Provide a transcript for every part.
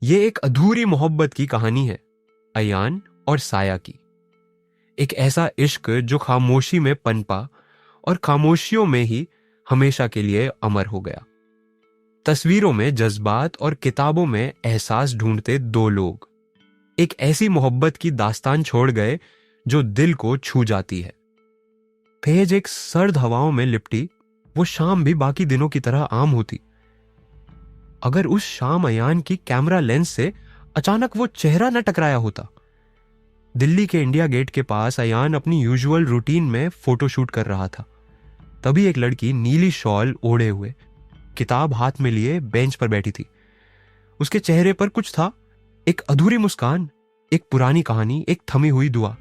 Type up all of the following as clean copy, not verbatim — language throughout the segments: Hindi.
ये एक अधूरी मोहब्बत की कहानी है, अयान और साया की। एक ऐसा इश्क जो खामोशी में पनपा और खामोशियों में ही हमेशा के लिए अमर हो गया। तस्वीरों में जज्बात और किताबों में एहसास ढूंढते दो लोग एक ऐसी मोहब्बत की दास्तान छोड़ गए जो दिल को छू जाती है। पेज एक सर्द हवाओं में लिपटी वो शाम भी बाकी दिनों की तरह आम होती, अगर उस शाम अयान की कैमरा लेंस से अचानक वो चेहरा न टकराया होता। दिल्ली के इंडिया गेट के पास अयान अपनी यूजुअल रूटीन में फोटोशूट कर रहा था। तभी एक लड़की नीली शॉल ओढ़े हुए किताब हाथ में लिए बेंच पर बैठी थी। उसके चेहरे पर कुछ था, एक अधूरी मुस्कान, एक पुरानी कहानी, एक थमी हुई दुआ।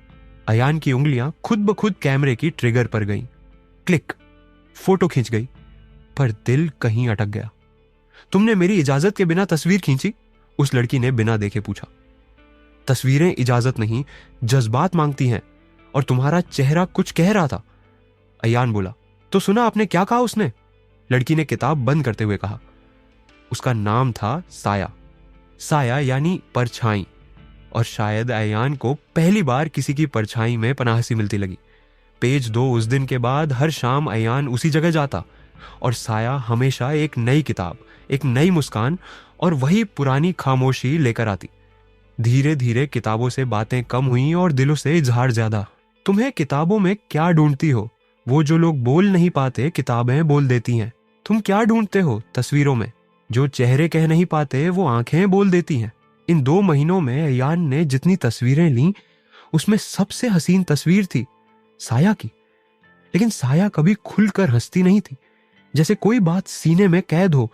अयान की उंगलियां खुद ब खुद कैमरे की ट्रिगर पर गईं। क्लिक, फोटो खींच गई, पर दिल कहीं अटक गया। तुमने मेरी इजाजत के बिना तस्वीर खींची? उस लड़की ने बिना देखे पूछा। तस्वीरें इजाजत नहीं, जज्बात मांगती हैं, और तुम्हारा चेहरा कुछ कह रहा था। अयान बोला, तो सुना आपने क्या कहा उसने? लड़की ने किताब बंद करते हुए कहा। उसका नाम था साया। साया यानी परछाई, और शायद अयान को पहली बार किसी की परछाई में पनाह सी मिलती लगी। पेज 2 उस दिन के बाद हर शाम अयान उसी जगह जाता, और साया हमेशा एक नई किताब, एक नई मुस्कान और वही पुरानी खामोशी लेकर आती। धीरे धीरे किताबों से बातें कम हुई और दिलों से इजहार ज्यादा। तुम्हें किताबों में क्या ढूंढती हो? वो जो लोग बोल नहीं पाते किताबें बोल देती हैं। तुम क्या ढूंढते हो तस्वीरों में? जो चेहरे कह नहीं पाते वो आंखें बोल देती हैं। इन 2 महीनों में अयान ने जितनी तस्वीरें ली उसमें सबसे हसीन तस्वीर थी साया की। लेकिन साया कभी खुलकर हंसती नहीं थी, जैसे कोई बात सीने में कैद हो,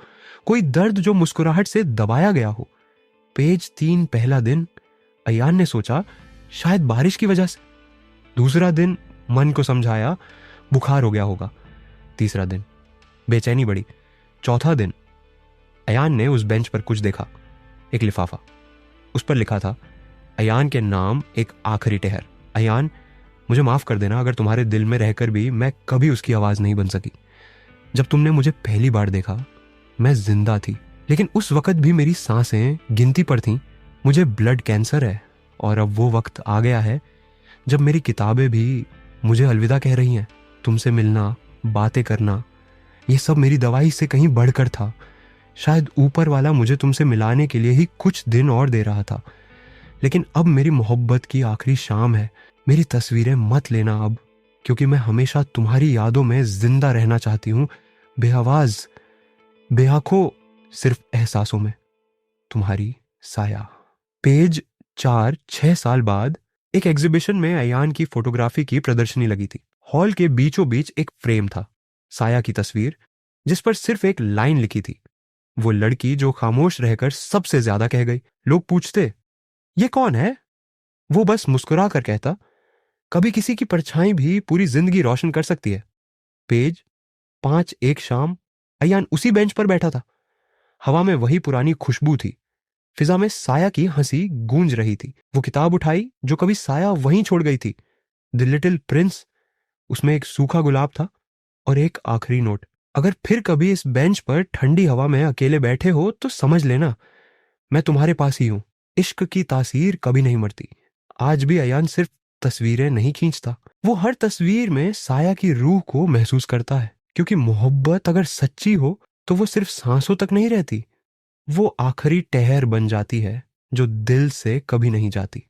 कोई दर्द जो मुस्कुराहट से दबाया गया हो। पेज 3 पहला दिन, अयान ने सोचा शायद बारिश की वजह से। दूसरा दिन मन को समझाया बुखार हो गया होगा। तीसरा दिन बेचैनी बढ़ी। चौथा दिन अयान ने उस बेंच पर कुछ देखा, एक लिफाफा। उस पर लिखा था अयान के नाम, एक आखिरी टहर। अयान, मुझे माफ कर देना अगर तुम्हारे दिल में रहकर भी मैं कभी उसकी आवाज नहीं बन सकी। जब तुमने मुझे पहली बार देखा मैं जिंदा थी, लेकिन उस वक्त भी मेरी सांसें गिनती पर थीं। मुझे ब्लड कैंसर है, और अब वो वक्त आ गया है जब मेरी किताबें भी मुझे अलविदा कह रही हैं। तुमसे मिलना, बातें करना, ये सब मेरी दवाई से कहीं बढ़कर था। शायद ऊपर वाला मुझे तुमसे मिलाने के लिए ही कुछ दिन और दे रहा था। लेकिन अब मेरी मोहब्बत की आखिरी शाम है। मेरी तस्वीरें मत लेना अब, क्योंकि मैं हमेशा तुम्हारी यादों में जिंदा रहना चाहती हूँ, बेआवाज, बेआंखों, सिर्फ एहसासों में। तुम्हारी साया। पेज 4 6 साल बाद एक एग्जीबिशन में अयान की फोटोग्राफी की प्रदर्शनी लगी थी। हॉल के बीचों बीच एक फ्रेम था, साया की तस्वीर, जिस पर सिर्फ एक लाइन लिखी थी, वो लड़की जो खामोश रहकर सबसे ज्यादा कह गई। लोग पूछते, ये कौन है? वो बस मुस्कुरा कर कहता, कभी किसी की परछाई भी पूरी जिंदगी रोशन कर सकती है। पेज 5 एक शाम, अयान उसी बेंच पर बैठा था। हवा में वही पुरानी खुशबू थी। फिजा में साया की हंसी गूंज रही थी। वो किताब उठाई जो कभी साया वहीं छोड़ गई थी, द लिटिल प्रिंस। उसमें एक सूखा गुलाब था और एक आखिरी नोट, अगर फिर कभी इस बेंच पर ठंडी हवा में अकेले बैठे हो तो समझ लेना मैं तुम्हारे पास ही हूं। इश्क की तासीर कभी नहीं मरती। आज भी अयान सिर्फ तस्वीरें नहीं खींचता, वो हर तस्वीर में साया की रूह को महसूस करता है, क्योंकि मोहब्बत अगर सच्ची हो तो वो सिर्फ सांसों तक नहीं रहती, वो आखिरी टहर बन जाती है जो दिल से कभी नहीं जाती।